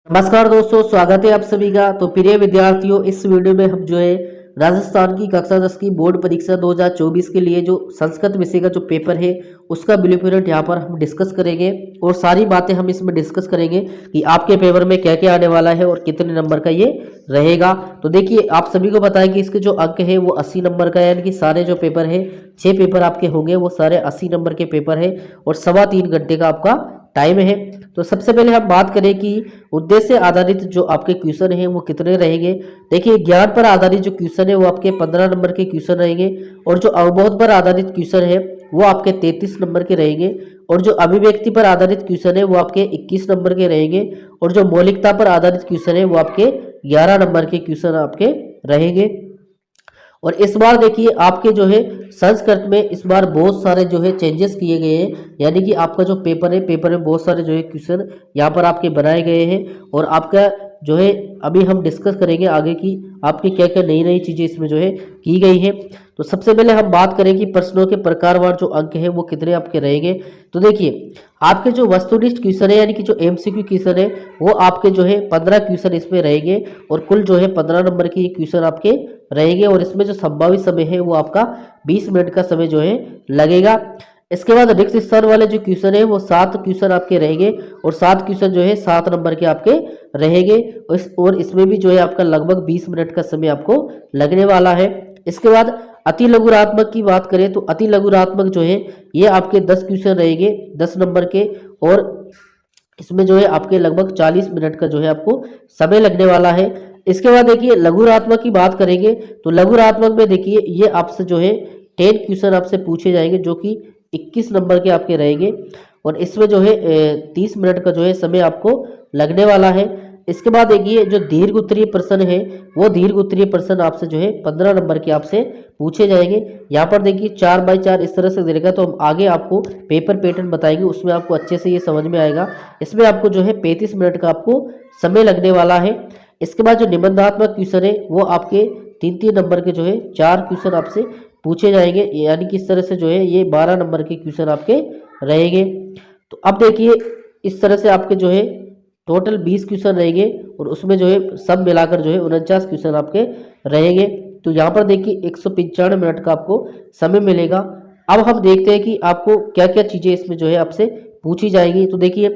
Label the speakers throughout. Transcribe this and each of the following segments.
Speaker 1: नमस्कार दोस्तों, स्वागत है आप सभी का। तो प्रिय विद्यार्थियों, इस वीडियो में हम जो है राजस्थान की कक्षा 10 की बोर्ड परीक्षा 2024 के लिए जो संस्कृत विषय का जो पेपर है उसका ब्लूप्रिंट यहाँ पर हम डिस्कस करेंगे और सारी बातें हम इसमें डिस्कस करेंगे कि आपके पेपर में क्या क्या आने वाला है और कितने नंबर का ये रहेगा। तो देखिए, आप सभी को पता है कि इसके जो अंक है वो 80 नंबर का है, यानी कि सारे जो पेपर है 6 पेपर आपके होंगे वो सारे 80 नंबर के पेपर है और 3.25 घंटे का आपका टाइम है। तो सबसे पहले हम बात करें कि उद्देश्य आधारित जो आपके क्वेश्चन हैं वो कितने रहेंगे। देखिए, ज्ञान पर आधारित जो क्वेश्चन है वो आपके 15 नंबर के क्वेश्चन रहेंगे और जो अवबोध पर आधारित क्वेश्चन है वो आपके 33 नंबर के रहेंगे और जो अभिव्यक्ति पर आधारित क्वेश्चन है वो आपके 21 नंबर के रहेंगे और जो मौलिकता पर आधारित क्वेश्चन है वो आपके 11 नंबर के क्वेश्चन आपके रहेंगे। और इस बार देखिए, आपके जो है संस्कृत में इस बार बहुत सारे जो है चेंजेस किए गए हैं, यानी कि आपका जो पेपर है पेपर में बहुत सारे जो है क्वेश्चन यहाँ पर आपके बनाए गए हैं और आपका जो है अभी हम डिस्कस करेंगे आगे की आपकी क्या क्या नई नई चीज़ें इसमें जो है की गई है। तो सबसे पहले हम बात करें कि प्रश्नों के प्रकारवार जो अंक है वो कितने आपके रहेंगे। तो देखिए, आपके जो वस्तुनिष्ठ क्वेश्चन है यानी कि जो एमसीक्यू क्वेश्चन है वो आपके जो है 15 क्वेश्चन इसमें रहेंगे और कुल जो है 15 नंबर के क्वेश्चन आपके रहेंगे और इसमें जो संभावित समय है वो आपका 20 मिनट का समय जो है लगेगा। इसके बाद रिक्त स्थान वाले जो क्वेश्चन है वो 7 क्वेश्चन आपके रहेंगे और 7 क्वेश्चन जो है 7 नंबर के आपके रहेंगे और इसमें भी जो है आपका लगभग 20 मिनट का समय आपको लगने वाला है। इसके बाद अति लघुरात्मक की बात करें तो अति लघुरात्मक जो है ये आपके 10 क्वेश्चन रहेंगे 10 नंबर के और इसमें जो है आपके लगभग 40 मिनट का जो है आपको समय लगने वाला है। इसके बाद देखिए, लघुरात्मक की बात करेंगे तो लघुरात्मक में देखिए ये आपसे जो है 10 क्वेश्चन आपसे पूछे जाएंगे जो कि 21 नंबर के आपके रहेंगे और इसमें जो है 30 मिनट का जो है समय आपको लगने वाला है। इसके बाद देखिए, जो दीर्घ उत्तरीय प्रश्न है वो दीर्घ उत्तरीय प्रश्न आपसे जो है 15 नंबर के आपसे पूछे जाएंगे। यहाँ पर देखिए 4x4 इस तरह से देगा, तो हम आगे आपको पेपर पैटर्न बताएंगे उसमें आपको अच्छे से ये समझ में आएगा। इसमें आपको जो है 35 मिनट का आपको समय लगने वाला है। इसके बाद जो निबंधात्मक क्वेश्चन है वो आपके 3-3 नंबर के जो है 4 क्वेश्चन आपसे पूछे जाएंगे, यानी कि इस तरह से जो है ये 12 नंबर के क्वेश्चन आपके रहेंगे। तो अब देखिए, इस तरह से आपके जो है टोटल 20 क्वेश्चन रहेंगे और उसमें जो है सब मिलाकर जो है 49 क्वेश्चन आपके रहेंगे। तो यहाँ पर देखिए 195 मिनट का आपको समय मिलेगा। अब हम देखते हैं कि आपको क्या क्या चीज़ें इसमें जो है आपसे पूछी जाएंगी। तो देखिए,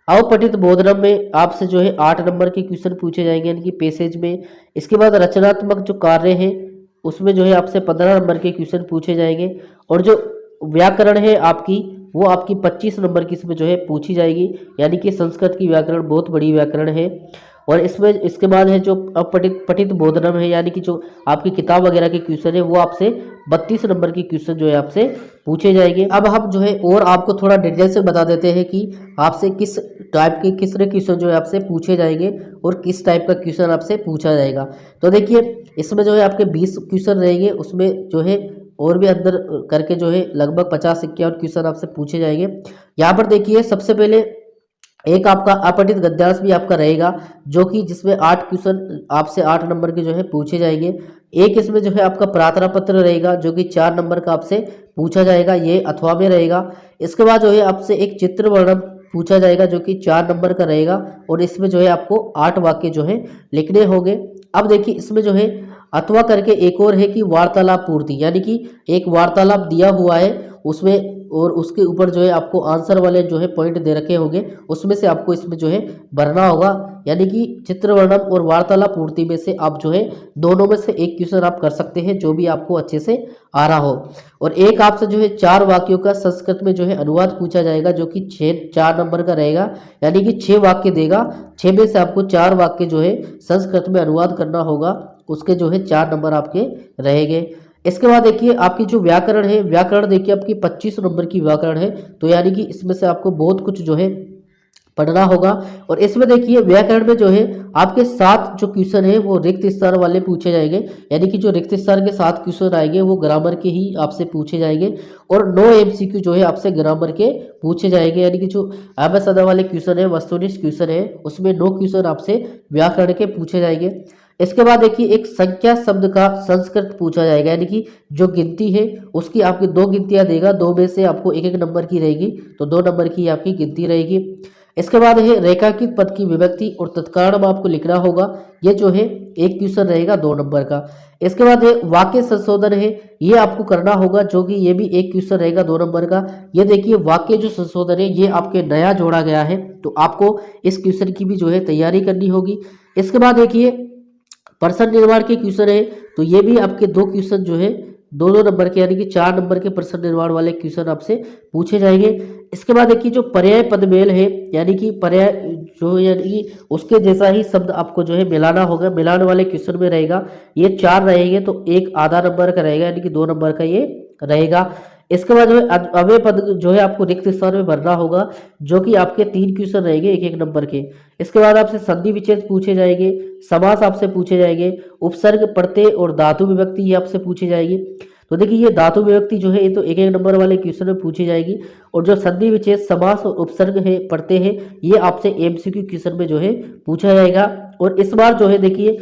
Speaker 1: अवपठित बोधनम में आपसे जो है 8 नंबर के क्वेश्चन पूछे जाएंगे, यानी कि पैसेज में। इसके बाद रचनात्मक जो कार्य है उसमें जो है आपसे 15 नंबर के क्वेश्चन पूछे जाएंगे और जो व्याकरण है आपकी वो आपकी 25 नंबर की इसमें जो है पूछी जाएगी, यानी कि संस्कृत की व्याकरण बहुत बड़ी व्याकरण है। और इसमें इसके बाद है जो पठित बोधनम है, यानी कि जो आपकी किताब वगैरह के क्वेश्चन है वो आपसे 32 नंबर के क्वेश्चन जो है आपसे पूछे जाएंगे। अब हम जो है और आपको थोड़ा डिटेल से बता देते हैं कि आपसे किस टाइप के किस क्वेश्चन जो है आपसे पूछे जाएंगे और किस टाइप का क्वेश्चन आपसे पूछा जाएगा। तो देखिए, इसमें जो है आपके 20 क्वेश्चन रहेंगे, उसमें जो है और भी अंदर करके जो है लगभग 50-51 क्वेश्चन आपसे पूछे जाएंगे। यहाँ पर देखिए, सबसे पहले एक आपका अपठित गद्यांश भी आपका रहेगा जो कि जिसमें 8 क्वेश्चन आपसे 8 नंबर के जो है पूछे जाएंगे। एक इसमें जो है आपका प्रार्थना पत्र रहेगा जो कि 4 नंबर का आपसे पूछा जाएगा, ये अथवा में रहेगा। इसके बाद जो है आपसे एक चित्र वर्णन पूछा जाएगा जो कि 4 नंबर का रहेगा और इसमें जो है आपको 8 वाक्य जो है लिखने होंगे। अब देखिए, इसमें जो है अथवा करके एक और है कि वार्तालाप पूर्ति, यानी कि एक वार्तालाप दिया हुआ है उसमें और उसके ऊपर जो है आपको आंसर वाले जो है पॉइंट दे रखे होंगे, उसमें से आपको इसमें जो है भरना होगा, यानी कि चित्र वर्णन और वार्तालाप पूर्ति में से आप जो है दोनों में से एक क्वेश्चन आप कर सकते हैं जो भी आपको अच्छे से आ रहा हो। और एक आपसे जो है 4 वाक्यों का संस्कृत में जो है अनुवाद पूछा जाएगा जो कि 4 नंबर का रहेगा, यानी कि 6 वाक्य देगा, 6 में से आपको 4 वाक्य जो है संस्कृत में अनुवाद करना होगा, उसके जो है 4 नंबर आपके रहेंगे। इसके बाद देखिए, आपकी जो व्याकरण है, व्याकरण देखिए आपकी 25 नंबर की व्याकरण है, तो यानी कि इसमें से आपको बहुत कुछ जो है पढ़ना होगा। और इसमें देखिए व्याकरण में जो है आपके 7 जो क्वेश्चन है वो रिक्त स्थान वाले पूछे जाएंगे, यानी कि जो रिक्त स्थान के 7 क्वेश्चन आएंगे वो ग्रामर के ही आपसे पूछे जाएंगे और 9 एमसीक्यू जो है आपसे ग्रामर के पूछे जाएंगे, यानी कि जो सदा वाले क्वेश्चन है वस्तुनिष्ठ क्वेश्चन है उसमें 9 क्वेश्चन आपसे व्याकरण के पूछे जाएंगे। इसके बाद देखिए, एक संख्या शब्द का संस्कृत पूछा जाएगा, यानी कि जो गिनती है उसकी आपकी 2 गिनतियां देगा, 2 में से आपको 1-1 नंबर की रहेगी, तो 2 नंबर की आपकी गिनती रहेगी। इसके बाद है रेखांकित पद की विभक्ति और तत्काल नाम आपको लिखना होगा। ये जो है एक क्वेश्चन रहेगा 2 नंबर का। इसके बाद है वाक्य संशोधन है, ये आपको करना होगा, जो कि ये भी एक क्वेश्चन रहेगा 2 नंबर का। ये देखिए वाक्य जो संशोधन है ये आपके नया जोड़ा गया है, तो आपको इस क्वेश्चन की भी जो है तैयारी करनी होगी। इसके बाद देखिए प्रश्न निर्माण के क्वेश्चन है, तो ये भी आपके 2 क्वेश्चन जो है 2-2 नंबर के यानी कि 4 नंबर के प्रश्न निर्माण वाले क्वेश्चन आपसे पूछे जाएंगे। इसके बाद देखिए जो पर्याय पदमेल है, यानी कि पर्याय जो यानी कि उसके जैसा ही शब्द आपको जो है मिलाना होगा, मिलाने वाले क्वेश्चन में रहेगा। ये 4 रहेंगे तो एक आधा नंबर का रहेगा, यानी कि 2 नंबर का ये रहेगा। इसके बाद जो है अव्यय पद जो है आपको रिक्त स्थान में भरना होगा, जो कि आपके 3 क्वेश्चन रहेंगे 1-1 नंबर के। इसके बाद आपसे संधि विच्छेद पूछे जाएंगे, समास आपसे पूछे जाएंगे, उपसर्ग प्रत्यय और धातु विभक्ति ये आपसे पूछी जाएगी। तो देखिए ये धातु विभक्ति जो है ये तो 1-1 नंबर वाले क्वेश्चन में पूछी जाएगी, और जो संधि विच्छेद समास और उपसर्ग है प्रत्यय है ये आपसे एमसीक्यू क्वेश्चन में जो है पूछा जाएगा। और इस बार जो है देखिए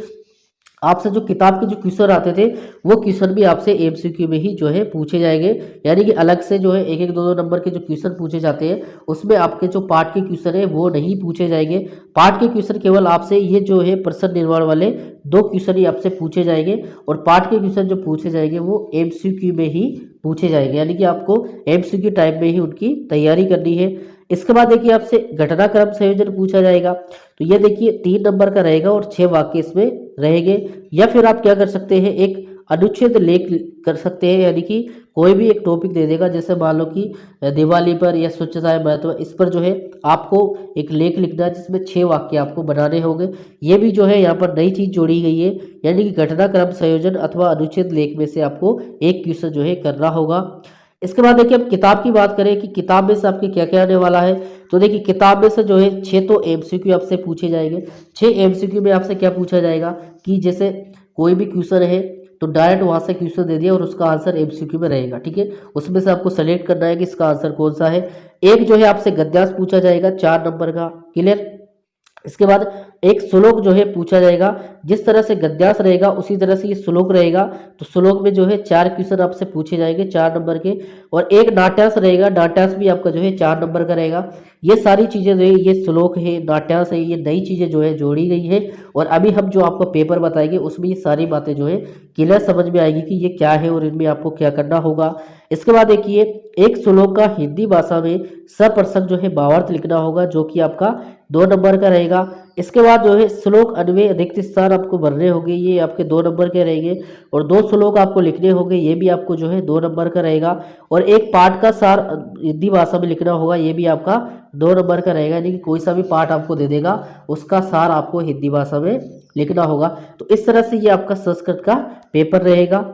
Speaker 1: आपसे जो किताब के जो क्वेश्चन आते थे वो क्वेश्चन भी आपसे एमसीक्यू में ही जो है पूछे जाएंगे, यानी कि अलग से जो है 1-1 2-2 नंबर के जो क्वेश्चन पूछे जाते हैं उसमें आपके जो पाठ के क्वेश्चन है वो नहीं पूछे जाएंगे। पाठ के क्वेश्चन केवल आपसे ये जो है प्रश्न निर्माण वाले 2 क्वेश्चन ही आपसे पूछे जाएंगे, और पाठ के क्वेश्चन जो पूछे जाएंगे वो एमसीक्यू में ही पूछे जाएंगे, यानी कि आपको एमसीक्यू टाइप में ही उनकी तैयारी करनी है। इसके बाद देखिए आपसे घटनाक्रम संयोजन पूछा जाएगा, तो ये देखिए 3 नंबर का रहेगा और 6 वाक्य इसमें रहेंगे। या फिर आप क्या कर सकते हैं, एक अनुच्छेद लेख कर सकते हैं, यानी कि कोई भी एक टॉपिक दे देगा, जैसे मान लो कि दिवाली पर या स्वच्छता है महत्व, इस पर जो है आपको एक लेख लिखना है जिसमें 6 वाक्य आपको बनाने होंगे। ये भी जो है यहाँ पर नई चीज जोड़ी गई है, यानी कि घटनाक्रम संयोजन अथवा अनुच्छेद लेख में से आपको एक क्वेश्चन जो है करना होगा। इसके बाद देखिए अब किताब की बात करें कि किताब में से आपके क्या क्या आने वाला है, तो देखिए किताब में से जो है 6 तो एमसीक्यू आपसे पूछे जाएंगे। 6 एमसीक्यू में आपसे क्या पूछा जाएगा कि जैसे कोई भी क्वेश्चन है तो डायरेक्ट वहां से क्वेश्चन दे दिया और उसका आंसर एमसीक्यू में रहेगा, ठीक है। उसमें से आपको सेलेक्ट करना है कि इसका आंसर कौन सा है। एक जो है आपसे गद्यांश पूछा जाएगा 4 नंबर का, क्लियर। इसके बाद एक श्लोक जो है पूछा जाएगा, जिस तरह से गद्यांश रहेगा उसी तरह से ये श्लोक रहेगा, तो श्लोक में जो है 4 क्वेश्चन आपसे पूछे जाएंगे 4 नंबर के। और एक नाट्यांश रहेगा, नाट्यांश भी आपका जो है 4 नंबर का रहेगा। ये सारी चीजें जो है, ये श्लोक है, नाट्यांश है, ये नई चीजें जो है जोड़ी गई है, और अभी हम जो आपको पेपर बताएंगे उसमें ये सारी बातें जो है क्लियर समझ में आएगी कि ये क्या है और इनमें आपको क्या करना होगा। इसके बाद देखिए एक श्लोक का हिंदी भाषा में सप्रसंग जो है भावार्थ लिखना होगा, जो कि आपका 2 नंबर का रहेगा। इसके बाद जो है श्लोक अन्वय रिक्त स्थान आपको भरने होंगे, ये आपके 2 नंबर के रहेंगे। और 2 श्लोक आपको लिखने होंगे, ये भी आपको जो है 2 नंबर का रहेगा। और एक पाठ का सार हिंदी भाषा में लिखना होगा, ये भी आपका 2 नंबर का रहेगा, यानी कि कोई सा भी पाठ आपको दे देगा उसका सार आपको हिंदी भाषा में लिखना होगा। तो इस तरह से ये आपका संस्कृत का पेपर रहेगा।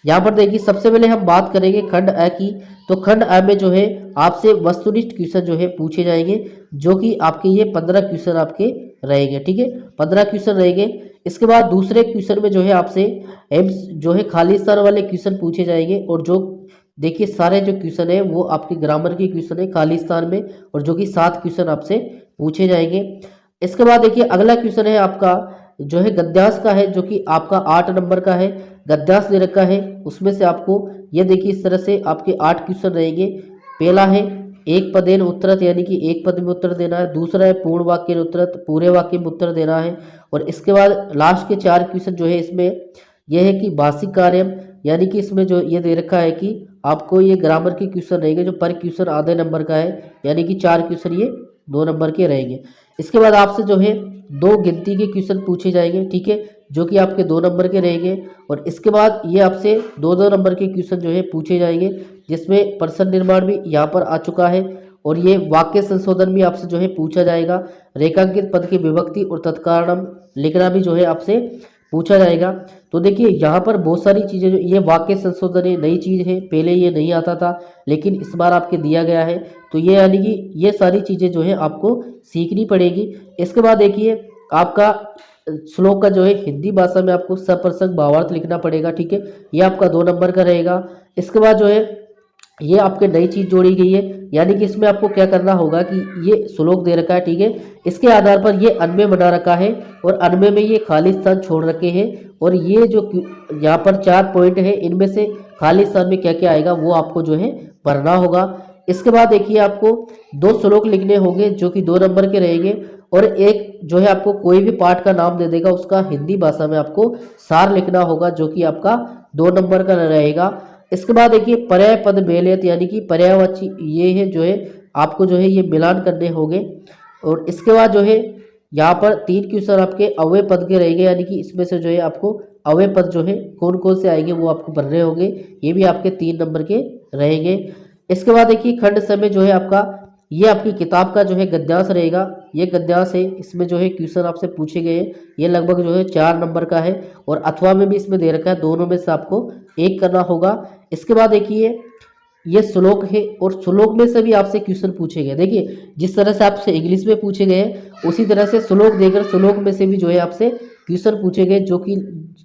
Speaker 1: यहाँ पर देखिए सबसे पहले हम बात करेंगे खंड अ की, तो खंड अ में जो है आपसे वस्तुनिष्ठ क्वेश्चन जो है पूछे जाएंगे, जो कि आपके ये 15 क्वेश्चन आपके रहेंगे, ठीक है, 15 क्वेश्चन रहेंगे। इसके बाद दूसरे क्वेश्चन में जो है आपसे जो है खाली स्थान वाले क्वेश्चन पूछे जाएंगे, और जो देखिए सारे जो क्वेश्चन है वो आपके ग्रामर के क्वेश्चन है खाली स्थान में, और जो कि 7 क्वेश्चन आपसे पूछे जाएंगे। इसके बाद देखिए अगला क्वेश्चन है आपका जो है गद्यांश का है, जो कि आपका 8 नंबर का है। गद्यांश दे रखा है, उसमें से आपको ये देखिए इस तरह से आपके 8 क्वेश्चन रहेंगे। पहला है एक पदेन उत्तरत, यानी कि एक पद में उत्तर देना है। दूसरा है पूर्ण वाक्य में उत्तरत, पूरे वाक्य में उत्तर देना है। और इसके बाद लास्ट के 4 क्वेश्चन जो है इसमें यह है कि भाषिक कार्यम, यानी कि इसमें जो ये दे रखा है कि आपको ये ग्रामर के क्वेश्चन रहेंगे, जो पर क्वेश्चन आधे नंबर का है, यानी कि 4 क्वेश्चन ये 2 नंबर के रहेंगे। इसके बाद आपसे जो है 2 गिनती के क्वेश्चन पूछे जाएंगे, ठीक है, जो कि आपके 2 नंबर के रहेंगे। और इसके बाद ये आपसे 2-2 नंबर के क्वेश्चन जो है पूछे जाएंगे, जिसमें प्रश्न निर्माण भी यहाँ पर आ चुका है। और ये वाक्य संशोधन भी आपसे जो है पूछा जाएगा। रेखांकित पद की विभक्ति और तत्कारण लिखना भी जो है आपसे पूछा जाएगा। तो देखिए यहाँ पर बहुत सारी चीज़ें, जो ये वाक्य संशोधन है नई चीज़ है, पहले ये नहीं आता था लेकिन इस बार आपके दिया गया है। तो ये यानी कि ये सारी चीज़ें जो है आपको सीखनी पड़ेगी। इसके बाद देखिए आपका श्लोक का जो है हिंदी भाषा में आपको सप्रसंग भावार्थ लिखना पड़ेगा, ठीक है, ये आपका 2 नंबर का रहेगा। इसके बाद जो है ये आपके नई चीज जोड़ी गई है, यानी कि इसमें आपको क्या करना होगा कि ये श्लोक दे रखा है, ठीक है, इसके आधार पर ये अन्वय बना रखा है, और अन्वय में ये खाली स्थान छोड़ रखे हैं। और ये जो यहाँ पर 4 पॉइंट है, इनमें से खाली स्थान में क्या क्या आएगा वो आपको जो है भरना होगा। इसके बाद देखिए आपको 2 श्लोक लिखने होंगे जो कि 2 नंबर के रहेंगे, और एक जो है आपको कोई भी पाठ का नाम दे देगा, उसका हिंदी भाषा में आपको सार लिखना होगा जो कि आपका 2 नंबर का रहेगा। इसके बाद देखिए पर्याय पद मेलयत, यानी कि पर्यायवाची ये है जो है आपको जो है ये मिलान करने होंगे। और इसके बाद जो है यहाँ पर 3 क्वेश्चन आपके अव्यय पद के रहेंगे, यानी कि इसमें से जो है आपको अव्यय पद जो है कौन कौन से आएंगे वो आपको भरने होंगे, ये भी आपके 3 नंबर के रहेंगे। इसके बाद देखिए खंड समय जो है आपका, ये आपकी किताब का जो है गद्यांश रहेगा, ये गद्यांश है, इसमें जो है क्वेश्चन आपसे पूछे गए हैं, ये लगभग जो है 4 नंबर का है, और अथवा में भी इसमें दे रखा है, दोनों में से आपको एक करना होगा। इसके बाद देखिए ये श्लोक है, और श्लोक में से भी आपसे क्वेश्चन पूछे गए। देखिए जिस तरह से आपसे इंग्लिश में पूछे गए उसी तरह से श्लोक देकर श्लोक में से भी जो है आपसे क्वेश्चन पूछे गए जो कि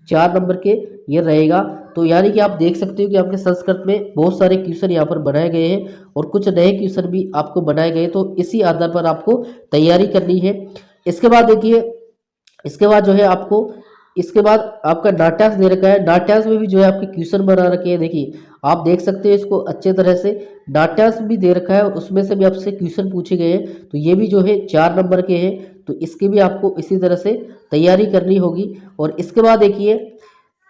Speaker 1: 4 नंबर के ये रहेगा। तो यानी कि आप देख सकते हो कि आपके संस्कृत में बहुत सारे क्वेश्चन यहाँ पर बनाए गए हैं, और कुछ नए क्वेश्चन भी आपको बनाए गए, तो इसी आधार पर आपको तैयारी करनी है। इसके बाद देखिए, इसके बाद जो है आपको, इसके बाद आपका नाट्यांश दे रखा है, नाट्यांश में भी जो है आपके क्वेश्चन बना रखे हैं। देखिए आप देख सकते हैं इसको अच्छे तरह से, नाट्यांश भी दे रखा है और उसमें से भी आपसे क्वेश्चन पूछे गए हैं, तो ये भी जो है 4 नंबर के हैं, तो इसकी भी आपको इसी तरह से तैयारी करनी होगी। और इसके बाद देखिए,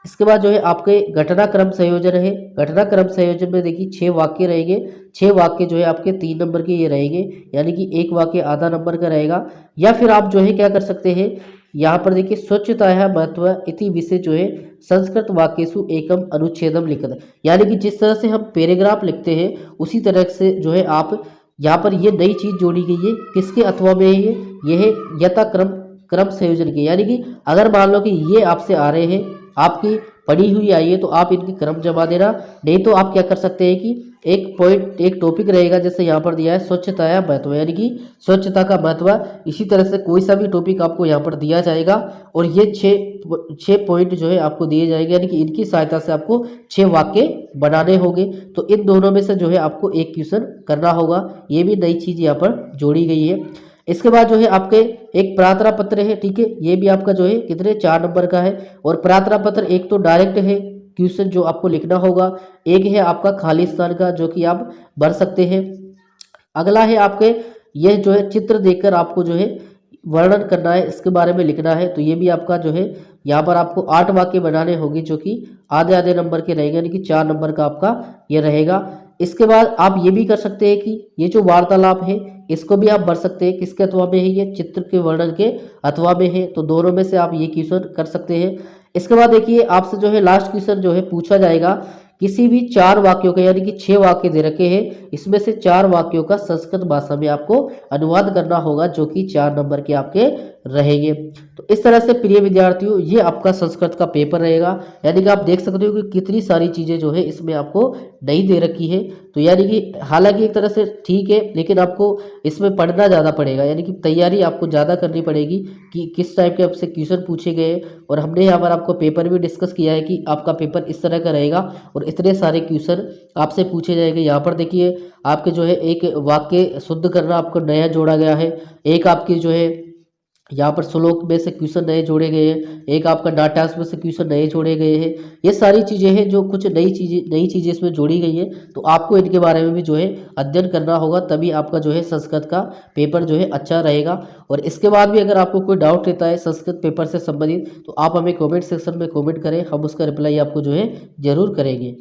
Speaker 1: इसके बाद जो है आपके घटनाक्रम संयोजन है, घटनाक्रम संयोजन में देखिए 6 वाक्य रहेंगे, 6 वाक्य जो है आपके 3 नंबर के ये रहेंगे, यानी कि एक वाक्य आधा नंबर का रहेगा। या फिर आप जो है क्या कर सकते हैं, यहाँ पर देखिए स्वच्छताया महत्व इति विषय जो है संस्कृत वाक्यसु एकम अनुच्छेदम लिखत, यानी कि जिस तरह से हम पैराग्राफ लिखते हैं उसी तरह से जो है आप यहाँ पर ये नई चीज जोड़ी गई है, किसके अथवा में है ये है यथाक्रम क्रम संयोजन के, यानी कि अगर मान लो कि ये आपसे आ रहे हैं, आपकी पढ़ी हुई आई है, तो आप इनकी क्रम जमा देना, नहीं तो आप क्या कर सकते हैं कि एक पॉइंट, एक टॉपिक रहेगा, जैसे यहाँ पर दिया है स्वच्छता या महत्व, यानी कि स्वच्छता का महत्व, इसी तरह से कोई सा भी टॉपिक आपको यहाँ पर दिया जाएगा, और ये 6 पॉइंट जो है आपको दिए जाएंगे, यानी कि इनकी सहायता से आपको 6 वाक्य बनाने होंगे। तो इन दोनों में से जो है आपको एक क्वेश्चन करना होगा, ये भी नई चीज़ यहाँ पर जोड़ी गई है। इसके बाद जो है आपके एक प्रार्थना पत्र है, ठीक है, ये भी आपका जो है कितने 4 नंबर का है। और प्रार्थना पत्र एक तो डायरेक्ट है क्वेश्चन जो आपको लिखना होगा, एक है आपका खाली स्थान का जो कि आप भर सकते हैं। अगला है आपके यह जो है चित्र देखकर आपको जो है वर्णन करना है, इसके बारे में लिखना है, तो ये भी आपका जो है यहाँ पर आपको 8 वाक्य बनाने होंगे जो कि आधे आधे नंबर के रहेंगे, यानी कि 4 नंबर का आपका ये रहेगा। इसके बाद आप ये भी कर सकते हैं कि ये जो वार्तालाप है इसको भी आप भर सकते हैं, किसके अथवा में है, ये चित्र के वर्णन के अथवा में है, तो दोनों में से आप ये क्वेश्चन कर सकते हैं। इसके बाद देखिए आपसे जो है लास्ट क्वेश्चन जो है पूछा जाएगा, किसी भी 4 वाक्यों का, यानी कि 6 वाक्य दे रखे हैं, इसमें से 4 वाक्यों का संस्कृत भाषा में आपको अनुवाद करना होगा जो कि 4 नंबर के आपके रहेंगे। तो इस तरह से प्रिय विद्यार्थियों ये आपका संस्कृत का पेपर रहेगा, यानी कि आप देख सकते हो कि कितनी सारी चीज़ें जो है इसमें आपको नहीं दे रखी है। तो यानी कि हालांकि एक तरह से ठीक है, लेकिन आपको इसमें पढ़ना ज़्यादा पड़ेगा, यानी कि तैयारी आपको ज़्यादा करनी पड़ेगी कि किस टाइप के आपसे क्वेश्चन पूछे गए। और हमने यहाँ पर आपको पेपर भी डिस्कस किया है कि आपका पेपर इस तरह का रहेगा और इतने सारे क्वेश्चन आपसे पूछे जाएंगे। यहाँ पर देखिए आपके जो है एक वाक्य शुद्ध करना आपको नया जोड़ा गया है, एक आपकी जो है यहाँ पर श्लोक में से क्वेश्चन नए जोड़े गए हैं, एक आपका नाट्यांश में से क्वेश्चन नए जोड़े गए हैं। ये सारी चीज़ें हैं जो कुछ नई चीज़ें इसमें जोड़ी गई है, तो आपको इनके बारे में भी जो है अध्ययन करना होगा, तभी आपका जो है संस्कृत का पेपर जो है अच्छा रहेगा। और इसके बाद भी अगर आपको कोई डाउट रहता है संस्कृत पेपर से संबंधित, तो आप हमें कॉमेंट सेक्शन में कॉमेंट करें, हम उसका रिप्लाई आपको जो है ज़रूर करेंगे।